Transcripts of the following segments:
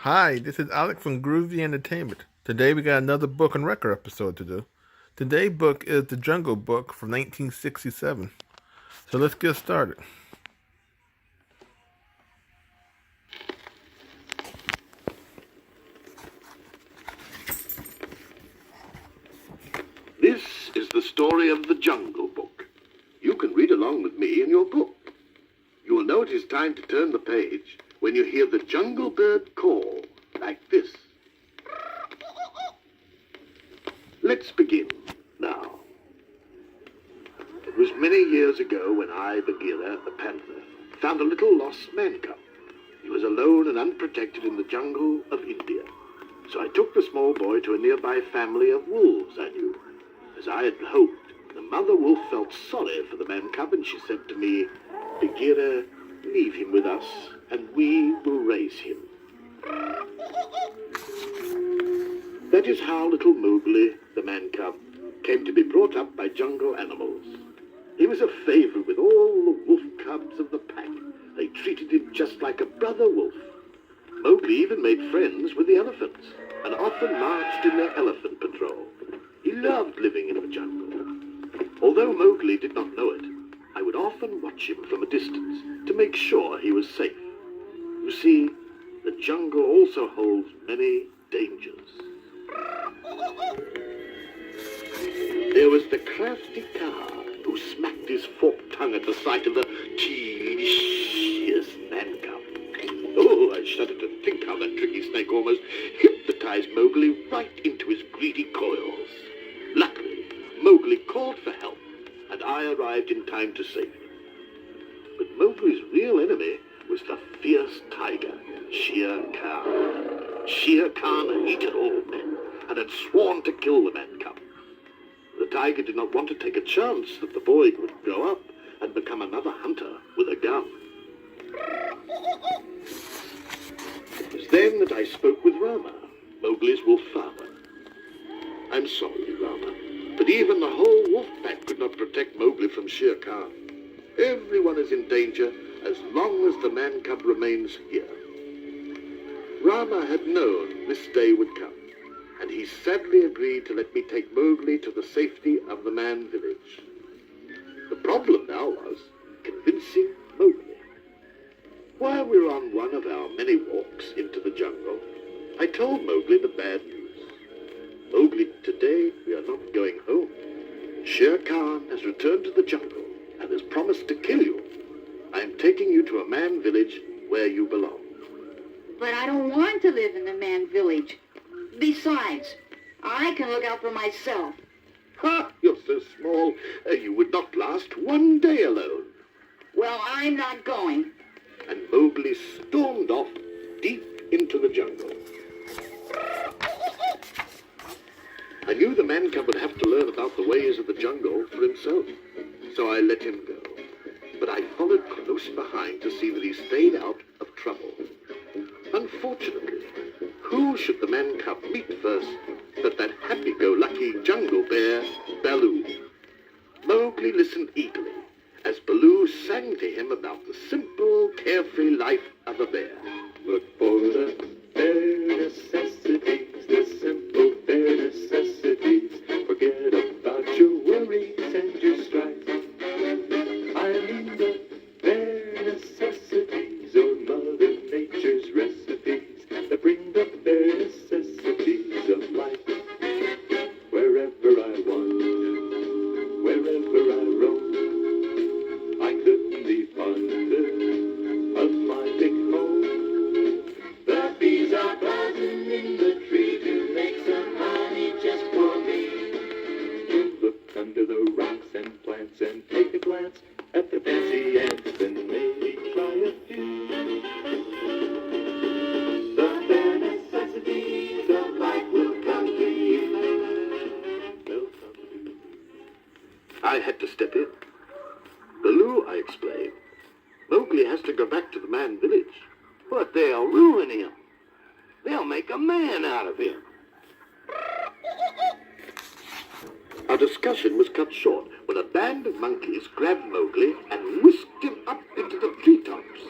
Hi, this is Alex from Groovy Entertainment. Today we got another book and record episode to do. Today's book is The Jungle Book from 1967. So let's get started. This is the story of The Jungle Book. You can read along with me in your book. You will know it is time to turn the page when you hear the jungle bird call, like this. Let's begin now. It was many years ago when I, Bagheera, the panther, found a little lost man cub. He was alone and unprotected in the jungle of India. So I took the small boy to a nearby family of wolves I knew. As I had hoped, the mother wolf felt sorry for the man cub, and she said to me, "Bagheera, leave him with us, and we will raise him." That is how little Mowgli, the man cub, came to be brought up by jungle animals. He was a favorite with all the wolf cubs of the pack. They treated him just like a brother wolf. Mowgli even made friends with the elephants, and often marched in their elephant patrol. He loved living in the jungle. Although Mowgli did not know it, I would often watch him from a distance to make sure he was safe. You see, the jungle also holds many dangers. There was the crafty Kaa, who smacked his forked tongue at the sight of the tedious man cub. Oh, I shudder to think how that tricky snake almost hypnotized Mowgli right into his greedy coils. Luckily, Mowgli called for help, and I arrived in time to save him. But Mowgli's real enemy was the fierce tiger, Shere Khan. Shere Khan hated all men, and had sworn to kill the man cub. The tiger did not want to take a chance that the boy would grow up and become another hunter with a gun. It was then that I spoke with Rama, Mowgli's wolf father. "I'm sorry, Rama, but even the whole wolf pack could not protect Mowgli from Shere Khan. Everyone is in danger as long as the man cub remains here." Rama had known this day would come, and he sadly agreed to let me take Mowgli to the safety of the man village. The problem now was convincing Mowgli. While we were on one of our many walks into the jungle, I told Mowgli the bad news. "Mowgli, today we are not going home. Shere Khan has returned to the jungle and has promised to kill you. I am taking you to a man village where you belong." But I don't want to live in the man village. Besides, I can look out for myself. "Ha! You're so small, you would not last one day alone." Well, I'm not going. And Mowgli stormed off deep into the jungle. I knew the man cub would have to learn about the ways of the jungle for himself, so I let him go. But I followed close behind to see that he stayed out of trouble. Unfortunately, who should the man cub meet first but that happy-go-lucky jungle bear, Baloo. Mowgli listened eagerly as Baloo sang to him about the simple, carefree life of a bear. Look for the bare necessities, the simple bare necessities. Forget about your worries and your strife. I mean the bare necessities, or Mother Nature's recipes that bring the bare necessities of life. Wherever I wander, wherever I roam, I couldn't be fonder of my big home. The bees are buzzing in the tree to make some honey just for me. You look under the rocks and plants and take a glance at the fancy ants and maybe try a few. The bare necessities of life will come to you. They'll come to you. I had to step in. "Baloo," I explained, "Mowgli has to go back to the man village." "But they'll ruin him. They'll make a man out of him." Our discussion was cut short when a band of monkeys grabbed Mowgli and whisked him up into the treetops.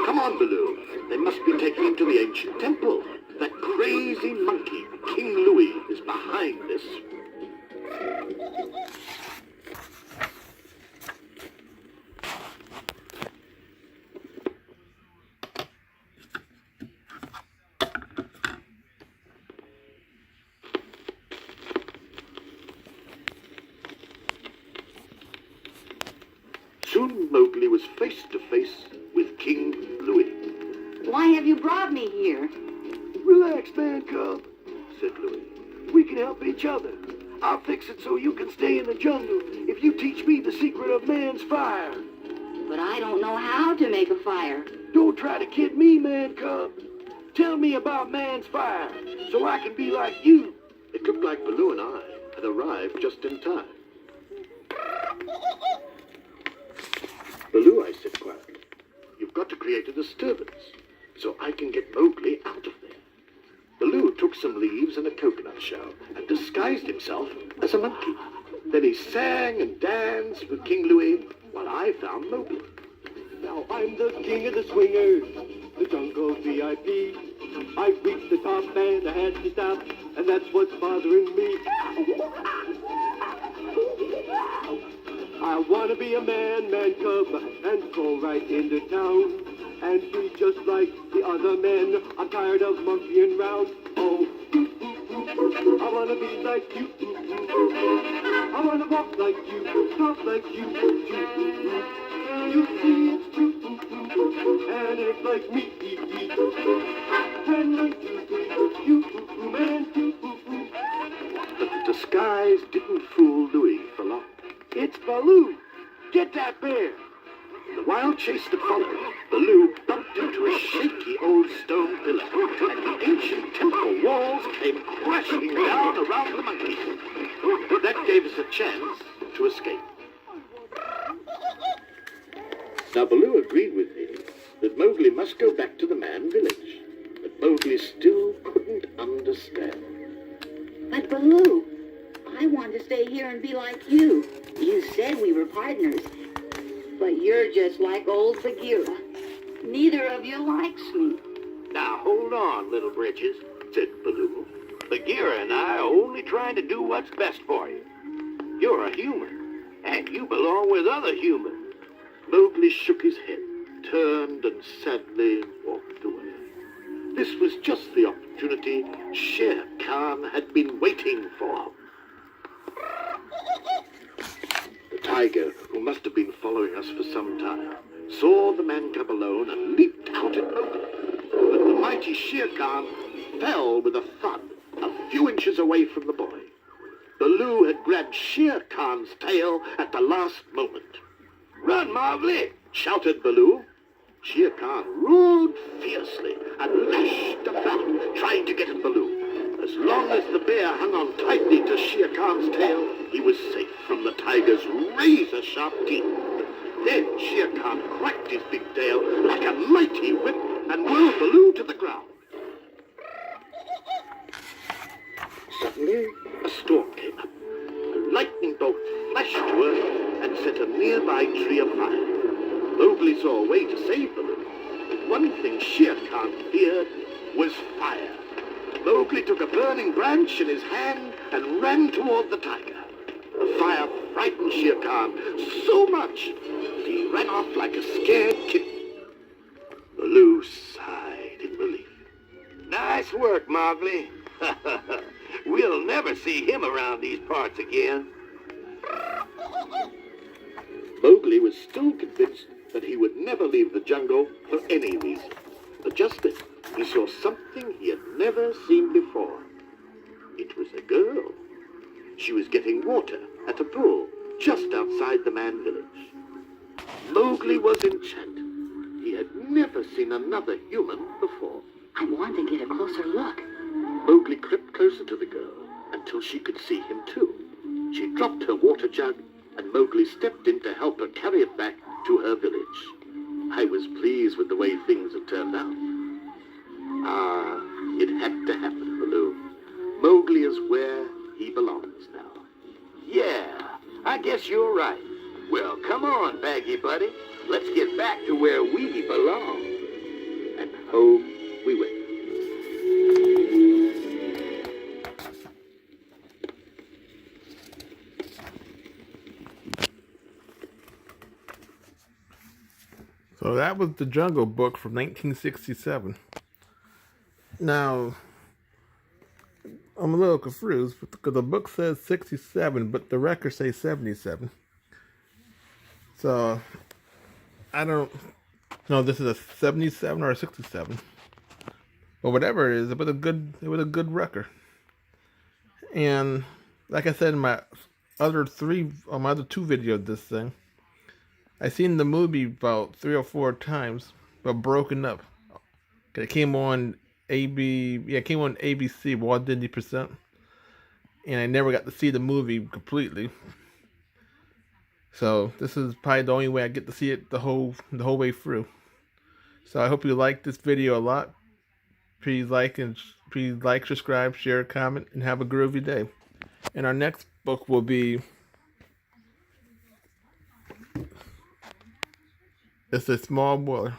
"Come on, Baloo. They must be taking him to the ancient temple. That crazy monkey, King Louie, is behind this. Soon Mowgli was face to face with King Louie. Why have you brought me here? Relax, man cub, said Louie. We can help each other. I'll fix it so you can stay in the jungle if you teach me the secret of man's fire. But I don't know how to make a fire. Don't try to kid me, man cub. Tell me about man's fire so I can be like you. It looked like Baloo and I had arrived just in time. Baloo, I said quietly, you've got to create a disturbance so I can get Mowgli out of there. Baloo took some leaves and a coconut shell and disguised himself as a monkey. Then he sang and danced with King Louie while I found Mowgli. Now I'm the king of the swingers, the jungle VIP. I've reached the top and I had to stop, and that's what's bothering me. I wanna be a man cub, and go right into town, and be just like the other men. I'm tired of monkeying round. Oh, I wanna be like you. I wanna walk like you, talk like you. You see it's true, and it's like me. When I do you, man, too. But the disguise didn't fool Louie for long. It's Baloo. Get that bear. In the wild chase that followed, Baloo bumped into a shaky old stone pillar, and the ancient temple walls came crashing down around the monkey. That gave us a chance to escape. Now Baloo agreed with me that Mowgli must go back to the man village, but Mowgli still couldn't understand. But Baloo, I want to stay here and be like you. You said we were partners, but you're just like old Bagheera. Neither of you likes me. Now hold on, Little Britches, said Baloo. Bagheera and I are only trying to do what's best for you. You're a human, and you belong with other humans. Mowgli shook his head, turned and sadly walked away. This was just the opportunity Shere Khan had been waiting for. The tiger, who must have been following us for some time, saw the man cub alone and leaped out at Mowgli. But the mighty Shere Khan fell with a thud a few inches away from the boy. Baloo had grabbed Shere Khan's tail at the last moment. "Run, Mowgli!" shouted Baloo. Shere Khan roared fiercely and lashed about, trying to get at Baloo. As long as the bear hung on tightly to Shere Khan's tail, he was safe from the tiger's razor-sharp teeth. Then Shere Khan cracked his big tail like a mighty whip and whirled Baloo to the ground. Suddenly, a storm came up. A lightning bolt flashed to earth and set a nearby tree afire. Mowgli saw a way to save Baloo. But one thing Shere Khan feared was fire. Mowgli took a burning branch in his hand and ran toward the tiger. The fire frightened Shere Khan so much that he ran off like a scared kitten. Baloo sighed in relief. "Nice work, Mowgli. We'll never see him around these parts again." Mowgli was still convinced that he would never leave the jungle for any reason. But just then, he saw something he had never seen before. It was a girl. She was getting water at a pool just outside the man village. Mowgli was enchanted. He had never seen another human before. I want to get a closer look. Mowgli crept closer to the girl until she could see him too. She dropped her water jug, and Mowgli stepped in to help her carry it back to her village. I was pleased with the way things had turned out. It had to happen, Baloo. Mowgli is where he belongs now. Yeah, I guess you're right. Well, come on, Baggy Buddy. Let's get back to where we belong. that was the Jungle Book from 1967. Now, I'm a little confused because the book says 67, but the record says 77. So, I don't know if this is a 77 or a 67. But whatever it is, it was a good record. And like I said in my other two videos of this thing, I seen the movie about 3 or 4 times, but broken up. It came on ABC, Walt Disney Present, and I never got to see the movie completely. So this is probably the only way I get to see it the whole way through. So I hope you like this video a lot. Please like, subscribe, share, comment, and have a groovy day. And our next book will be It's a Small Boiler.